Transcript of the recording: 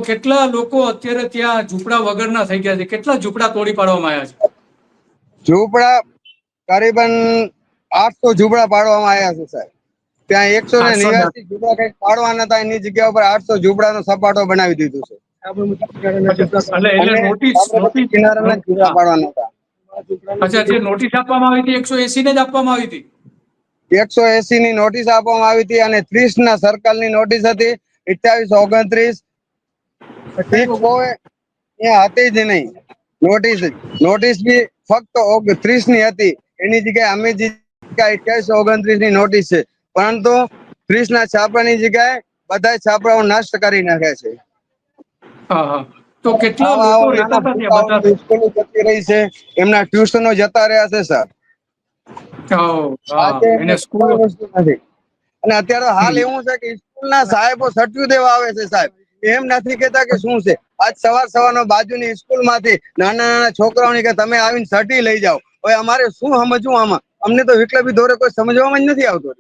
કેટલા લોકો અત્યારે ત્યાં ઝૂંપડા વગરના થઈ ગયા છે? કેટલા ઝૂંપડા તોડી પાડવામાં આવ્યા છે? ઝૂંપડા કરીબન 800 ઝૂંપડા પાડવામાં આવ્યા છે સાહેબ. ત્યાં 189 ઝૂંપડા કઈક પાડવાના હતા, એની જગ્યા ઉપર 800 ઝૂંપડાનો સપાટો બનાવી દીધું છે. કિનારાના ઝૂંપડા પાડવાના હતા. અચ્છા, જે નોટિસ આપવામાં આવી હતી 180 ને જ આપવામાં આવી હતી? 180 ની નોટિસ આપવામાં આવી હતી અને 30 ના સર્કલની નોટિસ હતી. 28, 29 એ હતી જ નહીં નોટિસ બી ફક્ત 30 ની હતી. એની જગ્યાએ અમે જે 28, 29 ની નોટિસ છે, પરંતુ 30 ના છાપરાની જગ્યાએ બધા છાપરાઓ નષ્ટ કરી નાખ્યા છે. તો કેટલા લોકો રહેતા હતા ત્યાં? બધા સ્કૂલો જતી રહી છે, એમના ટ્યુશનો જતા રહ્યા છે સર. આજે એને સ્કૂલ કોઈ વસ્તુ નથી. અને અત્યારે હાલ એવું છે કે સ્કૂલના સાહેબો સર્ટિફિકેટ દેવા આવે છે સાહેબ. એમ નથી કેતા કે શું છે. આજ સવારનો બાજુની સ્કૂલમાંથી નાના છોકરાઓની કે તમે આવીને સર્ટી લઈ જાઓ. હવે અમારે શું સમજવું આમાં? અમને તો વિકલ્પી દોરે કોઈ સમજવામાં જ નથી આવતું.